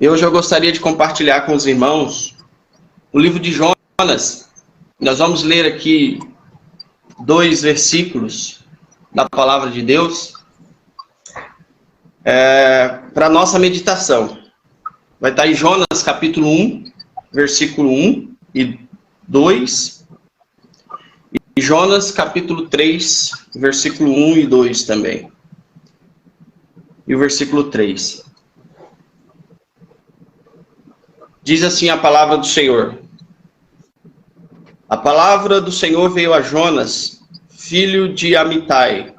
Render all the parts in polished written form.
E hoje eu gostaria de compartilhar com os irmãos o livro de Jonas. Nós vamos ler aqui 2 versículos da palavra de Deus para a nossa meditação. Vai estar em Jonas capítulo 1, versículo 1 e 2. E Jonas capítulo 3, versículo 1 e 2 também. E o versículo 3. Diz assim a palavra do Senhor. A palavra do Senhor veio a Jonas, filho de Amitai,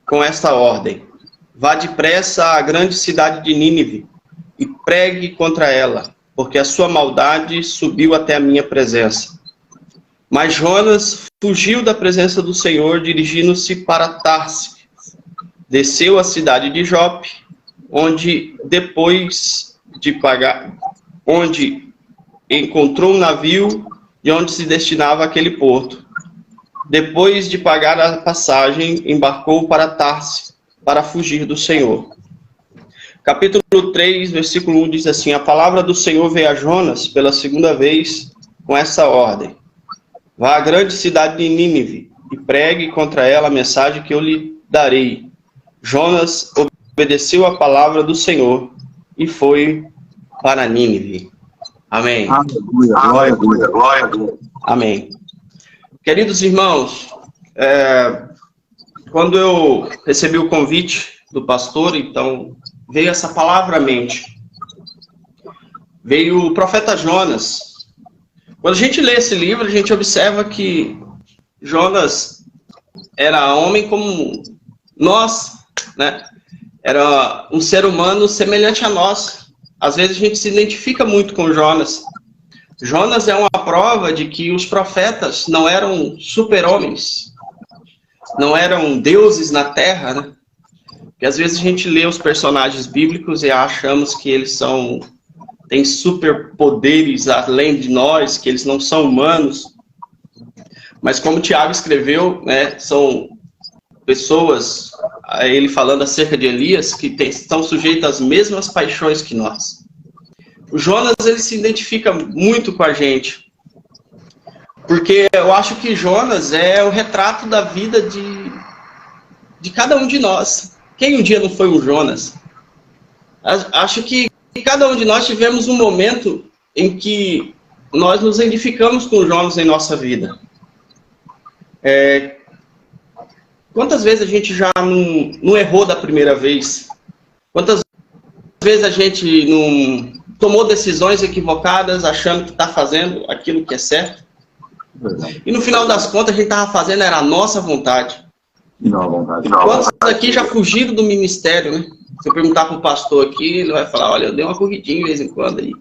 com esta ordem: vá depressa à grande cidade de Nínive e pregue contra ela, porque a sua maldade subiu até a minha presença. Mas Jonas fugiu da presença do Senhor, dirigindo-se para Tarsis. Desceu à cidade de Jope, onde encontrou um navio de onde se destinava aquele porto. Depois de pagar a passagem, embarcou para Tarsis, para fugir do Senhor. Capítulo 3, versículo 1 diz assim: a palavra do Senhor veio a Jonas pela segunda vez com essa ordem: vá à grande cidade de Nínive e pregue contra ela a mensagem que eu lhe darei. Jonas obedeceu a palavra do Senhor e foi para Nínive. Amém. Aleluia, glória a Deus, glória a Deus. Amém. Queridos irmãos, quando eu recebi o convite do pastor, então veio essa palavra à mente. Veio o profeta Jonas. Quando a gente lê esse livro, a gente observa que Jonas era homem como nós, né? Era um ser humano semelhante a nós. Às vezes a gente se identifica muito com Jonas. Jonas é uma prova de que os profetas não eram super-homens, não eram deuses na terra, né? Porque às vezes a gente lê os personagens bíblicos e achamos que eles têm superpoderes além de nós, que eles não são humanos. Mas como Tiago escreveu, né, são pessoas, ele falando acerca de Elias, que estão sujeitas às mesmas paixões que nós. O Jonas, ele se identifica muito com a gente, porque eu acho que Jonas é o retrato da vida de cada um de nós. Quem um dia não foi um Jonas? Acho que cada um de nós tivemos um momento em que nós nos identificamos com Jonas em nossa vida. Quantas vezes a gente já não errou da primeira vez? Quantas vezes a gente não tomou decisões equivocadas achando que está fazendo aquilo que é certo? E no final das contas a gente estava fazendo era a nossa vontade. Quantos aqui já fugiram do ministério, né? Se eu perguntar para o pastor aqui, ele vai falar: olha, eu dei uma corridinha de vez em quando aí.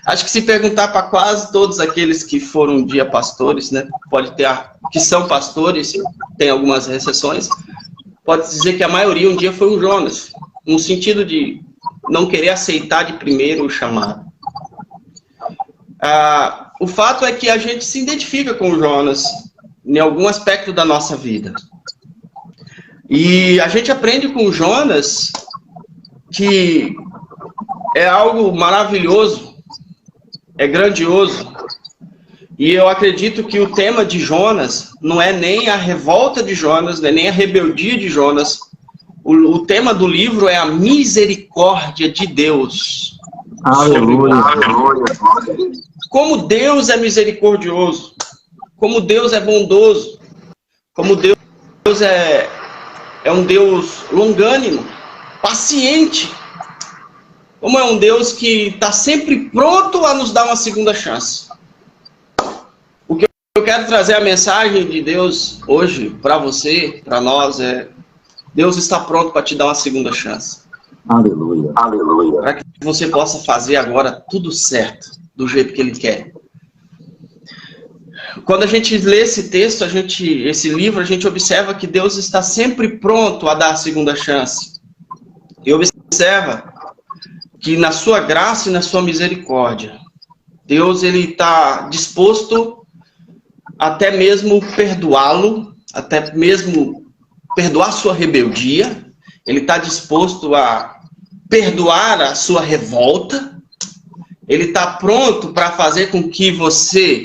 Acho que se perguntar para quase todos aqueles que foram um dia pastores, né, pode ter que são pastores, tem algumas exceções, pode dizer que a maioria um dia foi um Jonas, no sentido de não querer aceitar de primeiro o chamado. O fato é que a gente se identifica com o Jonas em algum aspecto da nossa vida. E a gente aprende com o Jonas que é algo maravilhoso, é grandioso. E eu acredito que o tema de Jonas não é nem a revolta de Jonas, não é nem a rebeldia de Jonas. O tema do livro é a misericórdia de Deus. Aleluia. Como Deus é misericordioso, como Deus é bondoso, como Deus é um Deus longânimo, paciente, como é um Deus que está sempre pronto a nos dar uma segunda chance. O que eu quero trazer a mensagem de Deus hoje para você, para nós, é: Deus está pronto para te dar uma segunda chance. Aleluia, aleluia. Para que você possa fazer agora tudo certo, do jeito que Ele quer. Quando a gente lê esse texto, esse livro, a gente observa que Deus está sempre pronto a dar a segunda chance. E observa que na sua graça e na sua misericórdia, Deus está disposto até mesmo perdoá-lo, até mesmo perdoar sua rebeldia. Ele está disposto a perdoar a sua revolta, ele está pronto para fazer com que você,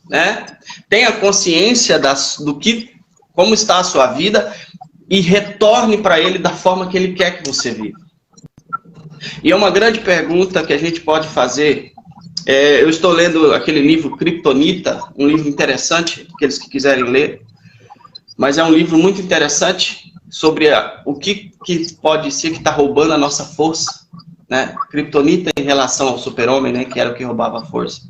né, tenha consciência como está a sua vida e retorne para ele da forma que ele quer que você viva. E é uma grande pergunta que a gente pode fazer. Eu estou lendo aquele livro Kryptonita, um livro interessante, aqueles que quiserem ler, mas é um livro muito interessante sobre o que pode ser que está roubando a nossa força, né? Kryptonita em relação ao super-homem, né? Que era o que roubava a força.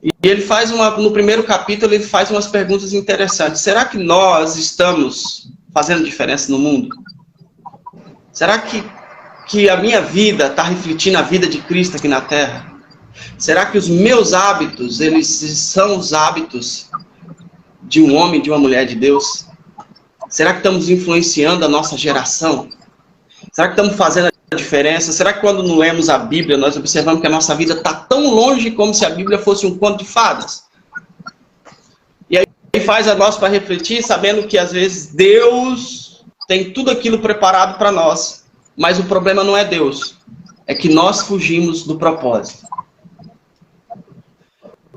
E ele faz no primeiro capítulo, ele faz umas perguntas interessantes. Será que nós estamos fazendo diferença no mundo? Será que a minha vida está refletindo a vida de Cristo aqui na Terra? Será que os meus hábitos, eles são os hábitos de um homem, de uma mulher de Deus? Será que estamos influenciando a nossa geração? Será que estamos fazendo a diferença? Será que quando não lemos a Bíblia, nós observamos que a nossa vida está tão longe como se a Bíblia fosse um conto de fadas? E aí faz a nós para refletir, sabendo que às vezes Deus tem tudo aquilo preparado para nós, mas o problema não é Deus, é que nós fugimos do propósito.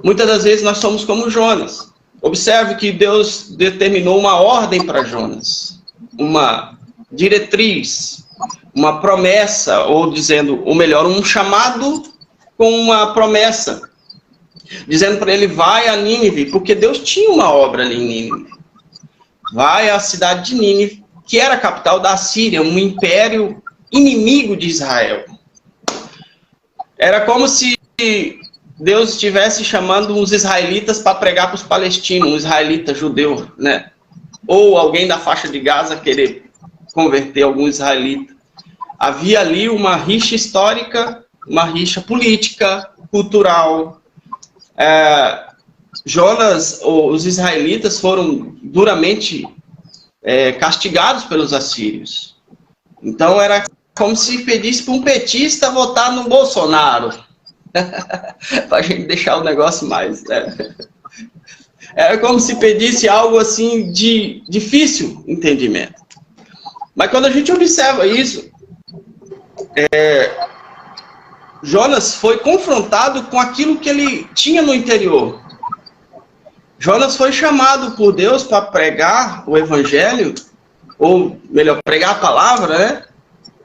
Muitas das vezes nós somos como Jonas. Observe que Deus determinou uma ordem para Jonas, uma diretriz, uma promessa, ou dizendo, ou melhor, um chamado com uma promessa, dizendo para ele, vai a Nínive, porque Deus tinha uma obra ali em Nínive. Vai à cidade de Nínive, que era a capital da Síria, um império inimigo de Israel. Era como se Deus estivesse chamando os israelitas para pregar para os palestinos, um israelita judeu, né? Ou alguém da faixa de Gaza querer converter algum israelita. Havia ali uma rixa histórica, uma rixa política, cultural. Jonas, os israelitas foram duramente castigados pelos assírios. Então era como se pedisse para um petista votar no Bolsonaro. Para a gente deixar o negócio mais... Era como se pedisse algo assim de difícil entendimento. Mas quando a gente observa isso, Jonas foi confrontado com aquilo que ele tinha no interior. Jonas foi chamado por Deus para pregar o evangelho, ou melhor, pregar a palavra, né?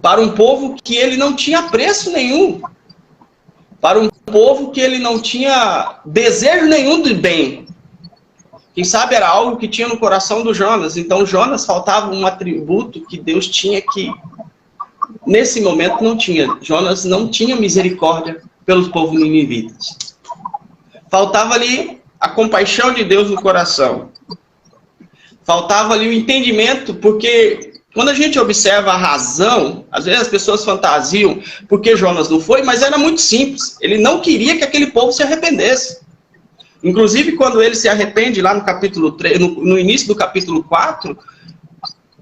Para um povo que ele não tinha apreço nenhum. Para um povo que ele não tinha desejo nenhum de bem. Quem sabe era algo que tinha no coração do Jonas. Então Jonas faltava um atributo que Deus tinha que, nesse momento, não tinha. Jonas não tinha misericórdia pelos povos ninivitas. Faltava ali a compaixão de Deus no coração. Faltava ali o entendimento, porque quando a gente observa a razão, às vezes as pessoas fantasiam porque Jonas não foi, mas era muito simples. Ele não queria que aquele povo se arrependesse. Inclusive, quando ele se arrepende, lá no capítulo 3, no início do capítulo 4,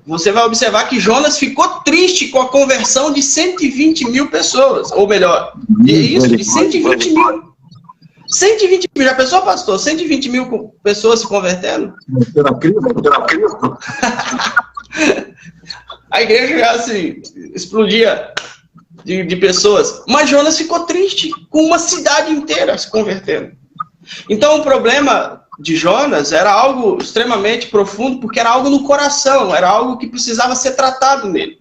você vai observar que Jonas ficou triste com a conversão de 120 mil pessoas. Ou melhor, de 120 mil. 120 mil, já pensou, pastor? 120 mil pessoas se convertendo? Pela Cristo. A igreja assim, explodia de pessoas. Mas Jonas ficou triste, com uma cidade inteira se convertendo. Então o problema de Jonas era algo extremamente profundo, porque era algo no coração, era algo que precisava ser tratado nele.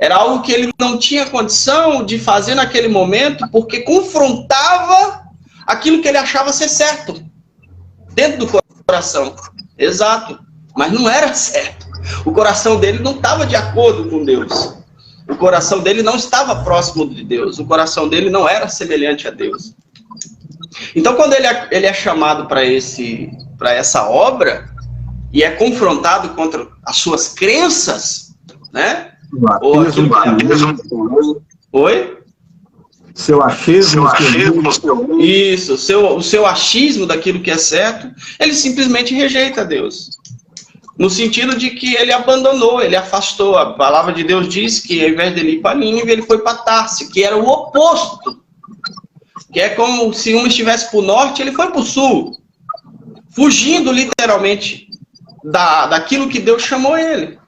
Era algo que ele não tinha condição de fazer naquele momento, porque confrontava aquilo que ele achava ser certo, dentro do coração. Exato, mas não era certo. O coração dele não estava de acordo com Deus. O coração dele não estava próximo de Deus. O coração dele não era semelhante a Deus. Então, quando ele é chamado para essa obra e é confrontado contra as suas crenças, né? Ou aquilo que... Oi? Seu achismo. Isso, o seu achismo daquilo que é certo, ele simplesmente rejeita Deus. No sentido de que ele abandonou, ele afastou. A palavra de Deus diz que, ao invés dele ir para Nínive, ele foi para Tarse, que era o oposto. Que é como se um estivesse para o norte, ele foi para o sul. Fugindo, literalmente, daquilo que Deus chamou ele.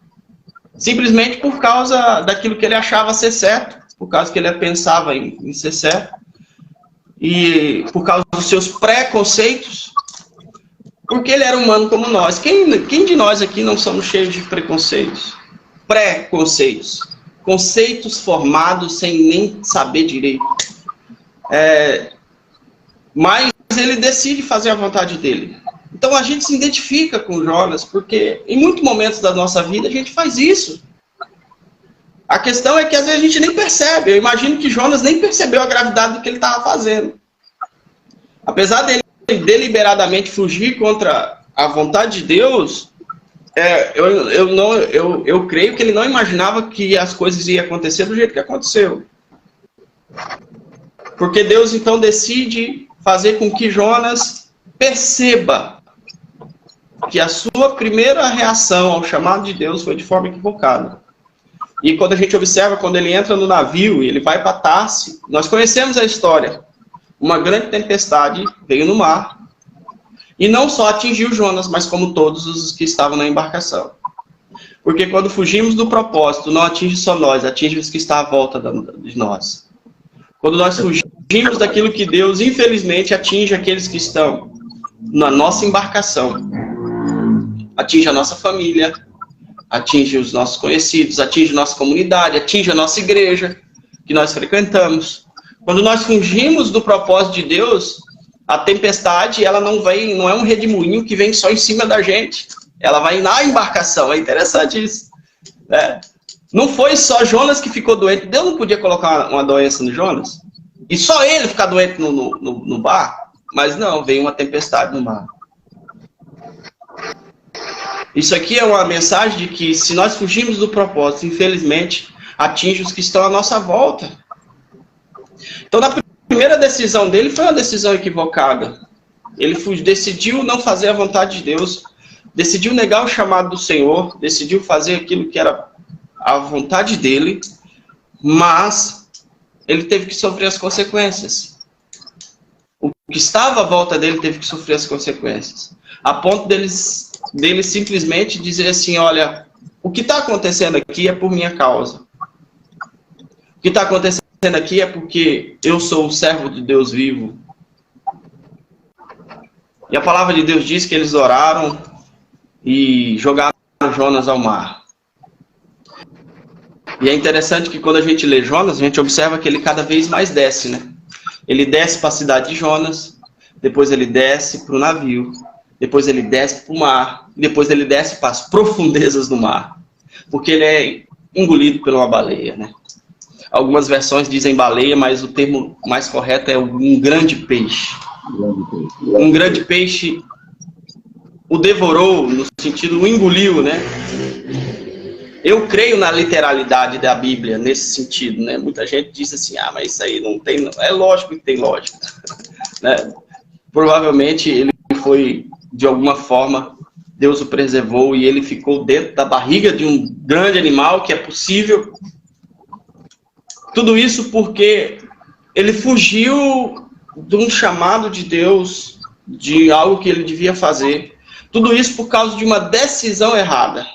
Simplesmente por causa daquilo que ele achava ser certo. por causa que ele pensava em ser certo, e por causa dos seus preconceitos, porque ele era humano como nós. Quem de nós aqui não somos cheios de preconceitos? Preconceitos. Conceitos formados sem nem saber direito. Mas ele decide fazer a vontade dele. Então a gente se identifica com Jonas, porque em muitos momentos da nossa vida a gente faz isso. A questão é que às vezes a gente nem percebe. Eu imagino que Jonas nem percebeu a gravidade do que ele estava fazendo. Apesar dele deliberadamente fugir contra a vontade de Deus, eu creio que ele não imaginava que as coisas iam acontecer do jeito que aconteceu. Porque Deus então decide fazer com que Jonas perceba que a sua primeira reação ao chamado de Deus foi de forma equivocada. E quando a gente observa, quando ele entra no navio e ele vai para Tarse, nós conhecemos a história. Uma grande tempestade veio no mar e não só atingiu Jonas, mas como todos os que estavam na embarcação. Porque quando fugimos do propósito, não atinge só nós, atinge os que estão à volta de nós. Quando nós fugimos daquilo que Deus, infelizmente, atinge aqueles que estão na nossa embarcação. Atinge a nossa família, atinge os nossos conhecidos, atinge a nossa comunidade, atinge a nossa igreja que nós frequentamos. Quando nós fugimos do propósito de Deus, a tempestade, ela não é um redemoinho que vem só em cima da gente. Ela vai na embarcação, é interessante isso. Né? Não foi só Jonas que ficou doente. Deus não podia colocar uma doença no Jonas? E só ele ficar doente no bar? Mas não, veio uma tempestade no mar. Isso aqui é uma mensagem de que se nós fugirmos do propósito, infelizmente, atinge os que estão à nossa volta. Então, na primeira decisão dele foi uma decisão equivocada. Ele decidiu não fazer a vontade de Deus, decidiu negar o chamado do Senhor, decidiu fazer aquilo que era a vontade dele, mas ele teve que sofrer as consequências. O que estava à volta dele teve que sofrer as consequências. A ponto dele simplesmente dizer assim, olha, o que está acontecendo aqui é por minha causa. O que está acontecendo aqui é porque eu sou o servo de Deus vivo. E a palavra de Deus diz que eles oraram e jogaram Jonas ao mar. E é interessante que quando a gente lê Jonas, a gente observa que ele cada vez mais desce, né? Ele desce para a cidade de Jonas, depois ele desce para o navio, depois ele desce para o mar, depois ele desce para as profundezas do mar, porque ele é engolido por uma baleia, né? Algumas versões dizem baleia, mas o termo mais correto é um grande peixe. Um grande peixe o devorou, no sentido, o engoliu, né? Eu creio na literalidade da Bíblia, nesse sentido, né? Muita gente diz assim, mas isso aí não tem... É lógico que tem lógica, né? Provavelmente ele foi, de alguma forma, Deus o preservou e ele ficou dentro da barriga de um grande animal, que é possível. Tudo isso porque ele fugiu de um chamado de Deus, de algo que ele devia fazer. Tudo isso por causa de uma decisão errada.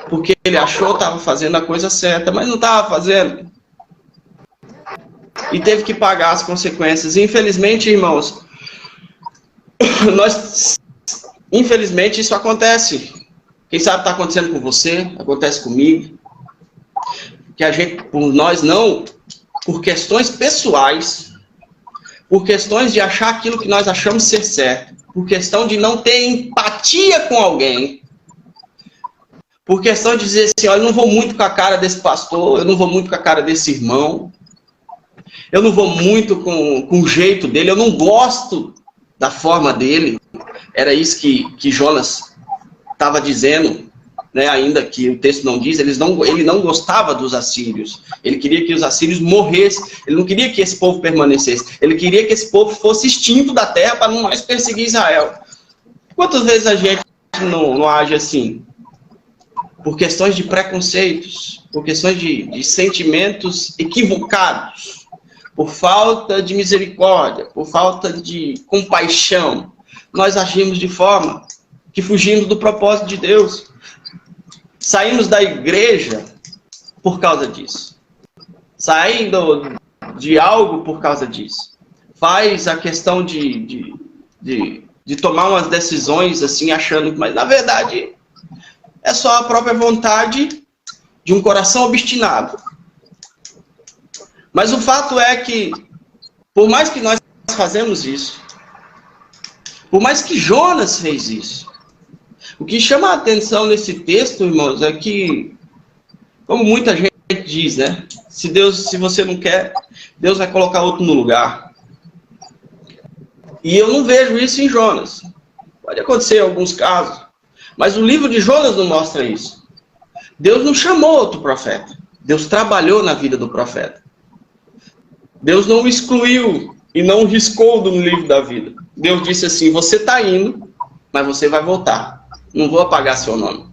Porque ele achou que estava fazendo a coisa certa, mas não estava fazendo. E teve que pagar as consequências. Infelizmente, irmãos, infelizmente isso acontece. Quem sabe está acontecendo com você, acontece comigo. Que a gente, por questões pessoais, por questões de achar aquilo que nós achamos ser certo, por questão de não ter empatia com alguém, por questão de dizer assim, olha, eu não vou muito com a cara desse pastor, eu não vou muito com a cara desse irmão, eu não vou muito com o jeito dele, eu não gosto da forma dele. Era isso que Jonas estava dizendo, né, ainda que o texto não diz, ele não gostava dos assírios. Ele queria que os assírios morressem, ele não queria que esse povo permanecesse, ele queria que esse povo fosse extinto da terra para não mais perseguir Israel. Quantas vezes a gente não age assim? Por questões de preconceitos, por questões de sentimentos equivocados, por falta de misericórdia, por falta de compaixão, nós agimos de forma que fugimos do propósito de Deus. Saímos da igreja por causa disso. Sai de algo por causa disso. Faz a questão de tomar umas decisões assim, achando que, mas na verdade é só a própria vontade de um coração obstinado. Mas o fato é que, por mais que nós fazemos isso, por mais que Jonas fez isso, o que chama a atenção nesse texto, irmãos, é que, como muita gente diz, né? Se você não quer, Deus vai colocar outro no lugar. E eu não vejo isso em Jonas. Pode acontecer em alguns casos, mas o livro de Jonas não mostra isso. Deus não chamou outro profeta. Deus trabalhou na vida do profeta. Deus não o excluiu e não o riscou do livro da vida. Deus disse assim, você está indo, mas você vai voltar. Não vou apagar seu nome.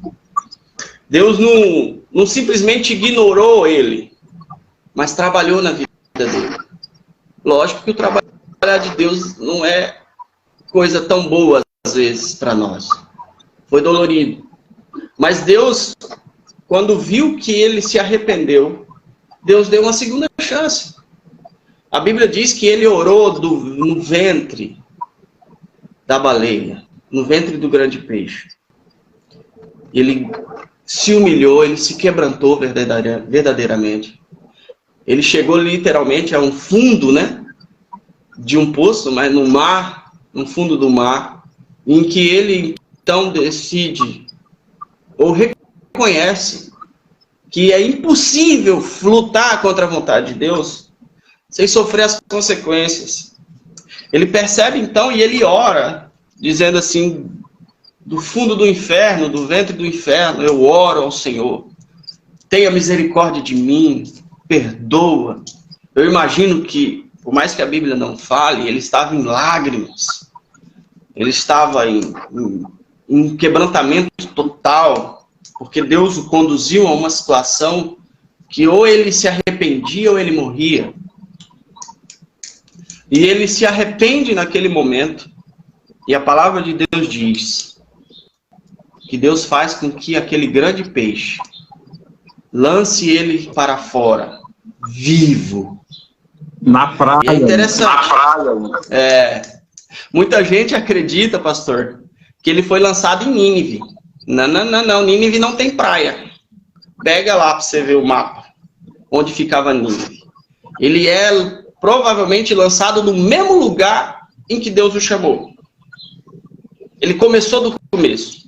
Deus não simplesmente ignorou ele, mas trabalhou na vida dele. Lógico que o trabalho de Deus não é coisa tão boa, às vezes, para nós. Foi dolorido. Mas Deus, quando viu que ele se arrependeu, Deus deu uma segunda chance. A Bíblia diz que ele orou no ventre da baleia, no ventre do grande peixe. Ele se humilhou, ele se quebrantou verdadeiramente. Ele chegou literalmente a um fundo, né, de um poço, mas no mar, no fundo do mar, em que ele então decide, ou reconhece, que é impossível lutar contra a vontade de Deus sem sofrer as consequências. Ele percebe então e ele ora, dizendo assim, do fundo do inferno, do ventre do inferno, eu oro ao Senhor. Tenha misericórdia de mim, perdoa. Eu imagino que, por mais que a Bíblia não fale, ele estava em lágrimas. Ele estava em quebrantamento total, porque Deus o conduziu a uma situação que ou ele se arrependia ou ele morria. E ele se arrepende naquele momento, e a palavra de Deus diz que Deus faz com que aquele grande peixe lance ele para fora, vivo. Na praia. E é interessante. Na praia. Muita gente acredita, pastor, que ele foi lançado em Nínive. Não. Nínive não tem praia. Pega lá para você ver o mapa, onde ficava Nínive. Ele é provavelmente lançado no mesmo lugar em que Deus o chamou. Ele começou do começo.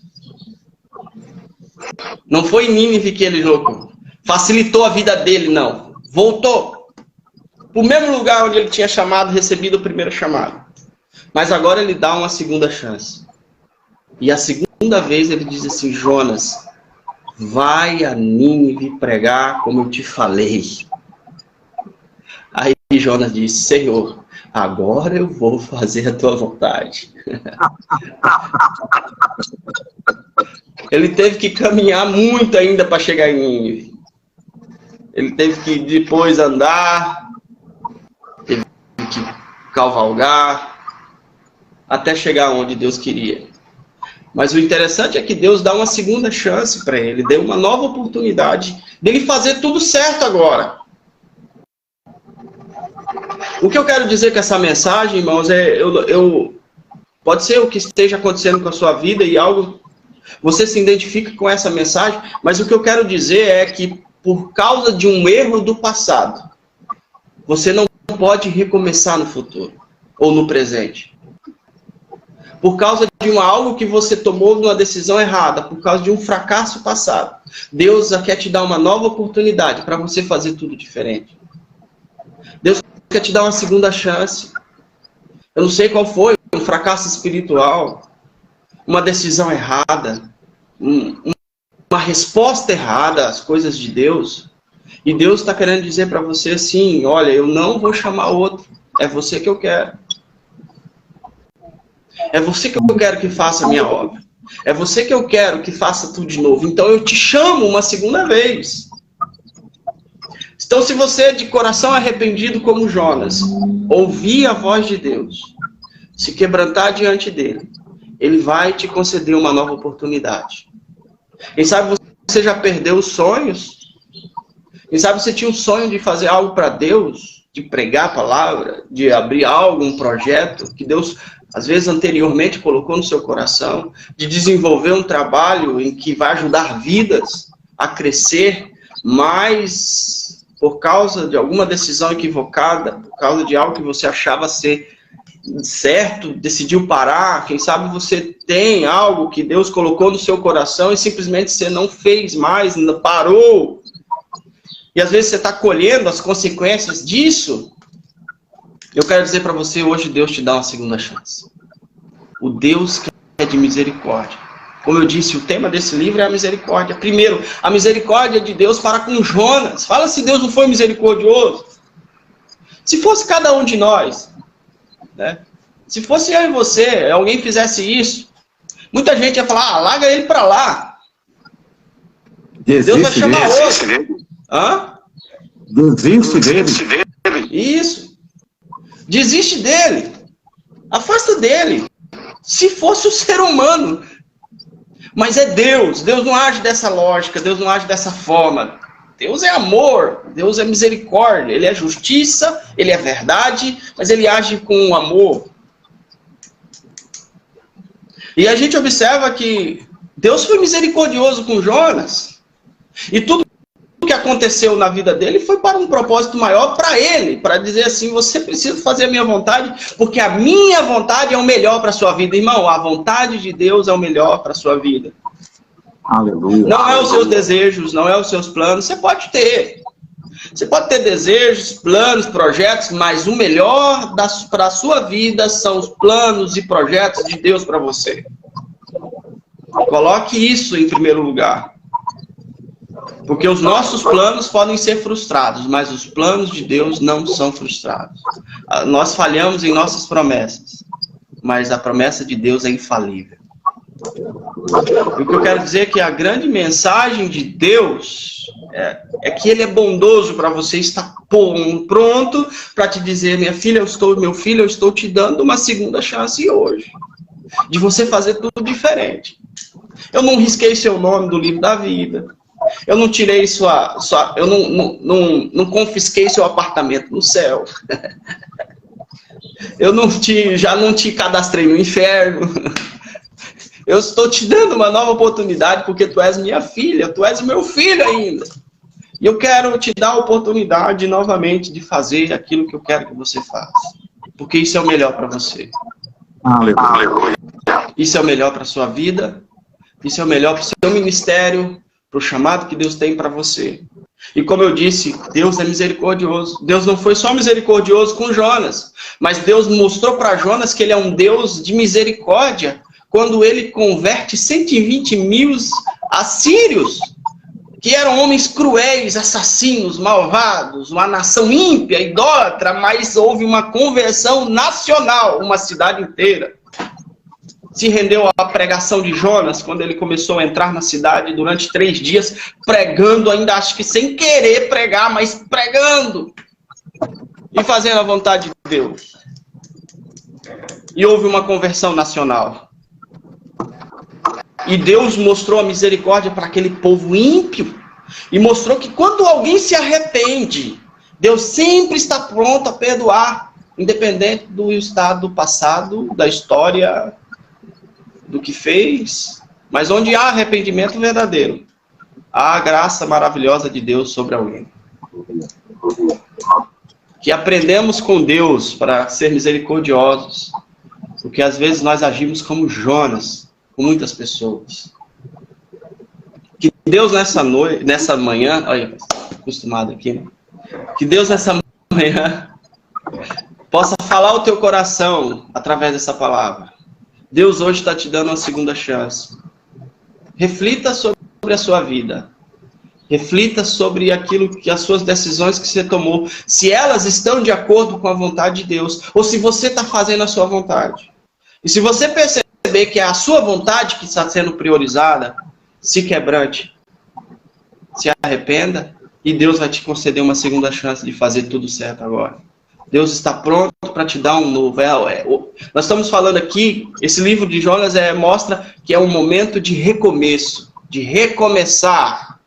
Não foi em Nínive que ele facilitou a vida dele, não. Voltou para o mesmo lugar onde ele tinha recebido o primeiro chamado. Mas agora ele dá uma segunda chance. E a segunda vez ele diz assim, Jonas, vai a Nínive pregar como eu te falei. Aí Jonas disse, Senhor, agora eu vou fazer a tua vontade. Ele teve que caminhar muito ainda para chegar em Nínive. Ele teve que depois andar, teve que cavalgar, até chegar onde Deus queria. Mas o interessante é que Deus dá uma segunda chance para ele, deu uma nova oportunidade dele fazer tudo certo agora. O que eu quero dizer com essa mensagem, irmãos, pode ser o que esteja acontecendo com a sua vida e algo, você se identifica com essa mensagem, mas o que eu quero dizer é que por causa de um erro do passado, você não pode recomeçar no futuro ou no presente. Por causa de algo que você tomou uma decisão errada, por causa de um fracasso passado, Deus quer te dar uma nova oportunidade para você fazer tudo diferente. Deus quer te dar uma segunda chance. Eu não sei qual foi, um fracasso espiritual, uma decisão errada, uma resposta errada às coisas de Deus. E Deus está querendo dizer para você assim, olha, eu não vou chamar outro, é você que eu quero. É você que eu quero que faça a minha obra. É você que eu quero que faça tudo de novo. Então eu te chamo uma segunda vez. Então se você de coração arrependido como Jonas, ouvir a voz de Deus, se quebrantar diante dele, ele vai te conceder uma nova oportunidade. Quem sabe você já perdeu os sonhos? Quem sabe você tinha um sonho de fazer algo para Deus, de pregar a palavra, de abrir algo, um projeto que Deus, às vezes, anteriormente colocou no seu coração, de desenvolver um trabalho em que vai ajudar vidas a crescer, mas por causa de alguma decisão equivocada, por causa de algo que você achava ser certo, decidiu parar. Quem sabe você tem algo que Deus colocou no seu coração e simplesmente você não fez mais, parou. E às vezes você está colhendo as consequências disso. Eu quero dizer para você, hoje Deus te dá uma segunda chance. O Deus que é de misericórdia. Como eu disse, o tema desse livro é a misericórdia. Primeiro, a misericórdia de Deus para com Jonas. Fala se Deus não foi misericordioso. Se fosse cada um de nós, né? Se fosse eu e você, alguém fizesse isso, muita gente ia falar, larga ele para lá. Deus vai chamar outro. Hã? Desiste dele. Isso. Desiste dele. Afasta dele. Se fosse o ser humano. Mas é Deus. Deus não age dessa lógica. Deus não age dessa forma. Deus é amor. Deus é misericórdia. Ele é justiça. Ele é verdade. Mas ele age com amor. E a gente observa que Deus foi misericordioso com Jonas. E tudo que aconteceu na vida dele foi para um propósito maior para ele, para dizer assim, você precisa fazer a minha vontade, porque a minha vontade é o melhor para a sua vida. Irmão, a vontade de Deus é o melhor para a sua vida. Aleluia. Não é os seus desejos, não é os seus planos, você pode ter. Você pode ter desejos, planos, projetos, mas o melhor para a sua vida são os planos e projetos de Deus para você. Coloque isso em primeiro lugar. Porque os nossos planos podem ser frustrados, mas os planos de Deus não são frustrados. Nós falhamos em nossas promessas, mas a promessa de Deus é infalível. E o que eu quero dizer é que a grande mensagem de Deus é que Ele é bondoso para você estar pronto para te dizer, minha filha, meu filho, eu estou te dando uma segunda chance hoje, de você fazer tudo diferente. Eu não risquei seu nome do livro da vida. Eu não tirei eu não confisquei seu apartamento no céu. Eu já não te cadastrei no inferno. Eu estou te dando uma nova oportunidade porque tu és minha filha, tu és meu filho ainda. E eu quero te dar a oportunidade novamente de fazer aquilo que eu quero que você faça. Porque isso é o melhor para você. Aleluia. Isso é o melhor para a sua vida. Isso é o melhor para o seu ministério, para o chamado que Deus tem para você. E como eu disse, Deus é misericordioso. Deus não foi só misericordioso com Jonas, mas Deus mostrou para Jonas que Ele é um Deus de misericórdia quando Ele converte 120 mil assírios, que eram homens cruéis, assassinos, malvados, uma nação ímpia, idólatra, mas houve uma conversão nacional, uma cidade inteira se rendeu à pregação de Jonas, quando ele começou a entrar na cidade durante 3 dias, pregando, ainda acho que sem querer pregar, mas pregando e fazendo a vontade de Deus. E houve uma conversão nacional. E Deus mostrou a misericórdia para aquele povo ímpio e mostrou que quando alguém se arrepende, Deus sempre está pronto a perdoar, independente do estado passado, da história, do que fez, mas onde há arrependimento verdadeiro, há a graça maravilhosa de Deus sobre alguém. Que aprendemos com Deus para ser misericordiosos, porque às vezes nós agimos como Jonas, com muitas pessoas. Que Deus nessa manhã, olha, acostumado aqui, né? Que Deus nessa manhã possa falar ao teu coração através dessa palavra. Deus hoje está te dando uma segunda chance. Reflita sobre a sua vida. Reflita sobre aquilo que as suas decisões que você tomou, se elas estão de acordo com a vontade de Deus, ou se você está fazendo a sua vontade. E se você perceber que é a sua vontade que está sendo priorizada, se quebrante, se arrependa, e Deus vai te conceder uma segunda chance de fazer tudo certo agora. Deus está pronto para te dar um novo. Nós estamos falando aqui, esse livro de Jonas mostra que é um momento de recomeço, de recomeçar.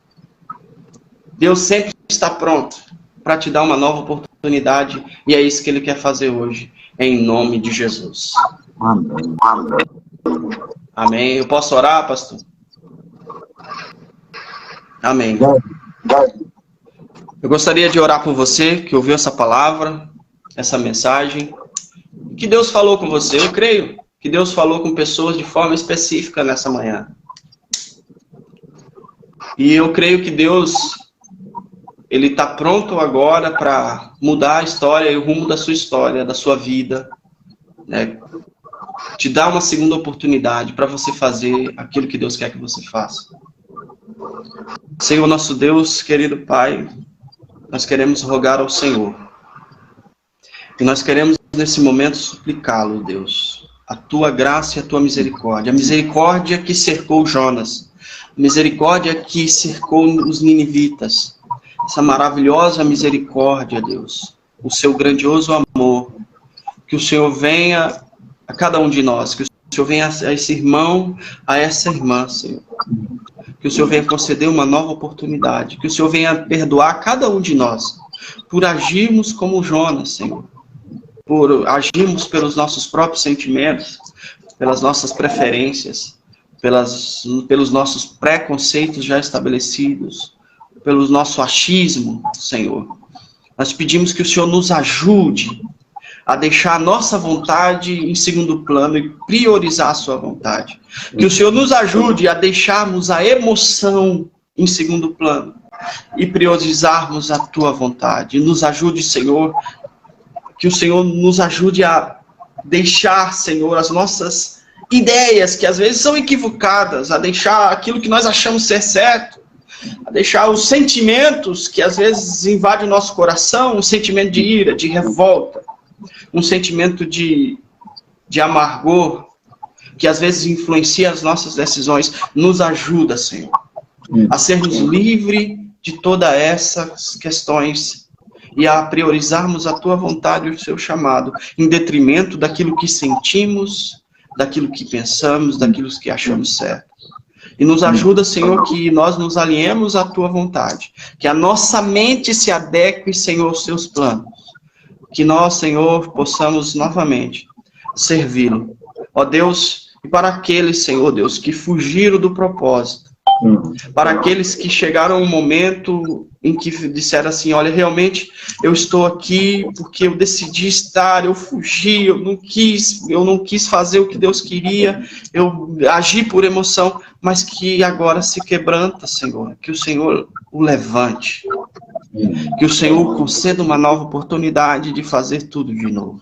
Deus sempre está pronto para te dar uma nova oportunidade, e é isso que Ele quer fazer hoje, em nome de Jesus. Amém. Amém. Eu posso orar, pastor? Amém. Eu gostaria de orar por você que ouviu essa palavra, essa mensagem, que Deus falou com você. Eu creio que Deus falou com pessoas de forma específica nessa manhã. E eu creio que Deus, Ele está pronto agora para mudar a história e o rumo da sua história, da sua vida, né? Te dar uma segunda oportunidade para você fazer aquilo que Deus quer que você faça. Senhor, nosso Deus, querido Pai, nós queremos rogar ao Senhor. E nós queremos, nesse momento, suplicá-lo, Deus, a tua graça e a tua misericórdia. A misericórdia que cercou Jonas. A misericórdia que cercou os ninivitas. Essa maravilhosa misericórdia, Deus. O seu grandioso amor. Que o Senhor venha a cada um de nós. Que o Senhor venha a esse irmão, a essa irmã, Senhor. Que o Senhor venha conceder uma nova oportunidade. Que o Senhor venha perdoar cada um de nós. Por agirmos como Jonas, Senhor. Por agirmos pelos nossos próprios sentimentos, pelas nossas preferências, pelos nossos preconceitos já estabelecidos, pelo nosso achismo, Senhor. Nós pedimos que o Senhor nos ajude a deixar a nossa vontade em segundo plano e priorizar a sua vontade. Que o Senhor nos ajude a deixarmos a emoção em segundo plano e priorizarmos a tua vontade. Nos ajude, Senhor, que o Senhor nos ajude a deixar, Senhor, as nossas ideias, que às vezes são equivocadas, a deixar aquilo que nós achamos ser certo, a deixar os sentimentos que às vezes invadem o nosso coração, um sentimento de ira, de revolta, um sentimento de amargor, que às vezes influencia as nossas decisões. Nos ajuda, Senhor, a sermos livres de todas essas questões e a priorizarmos a tua vontade e o seu chamado, em detrimento daquilo que sentimos, daquilo que pensamos, daquilo que achamos certo. E nos ajuda, Senhor, que nós nos alinhemos à tua vontade, que a nossa mente se adeque, Senhor, aos seus planos, que nós, Senhor, possamos novamente servi-lo. Ó Deus, e para aqueles, Senhor Deus, que fugiram do propósito, para aqueles que chegaram a um momento em que disseram assim, olha, realmente eu estou aqui porque eu decidi estar, eu fugi, eu não quis fazer o que Deus queria, eu agi por emoção, mas que agora se quebranta, Senhor, que o Senhor o levante, que o Senhor conceda uma nova oportunidade de fazer tudo de novo.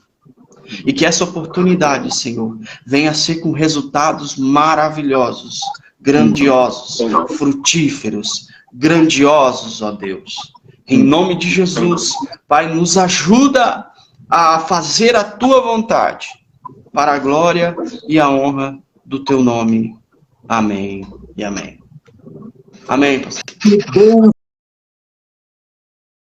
E que essa oportunidade, Senhor, venha a ser com resultados maravilhosos, grandiosos, frutíferos, grandiosos, ó Deus. Em nome de Jesus, Pai, nos ajuda a fazer a tua vontade, para a glória e a honra do teu nome. Amém e amém. Amém, pastor.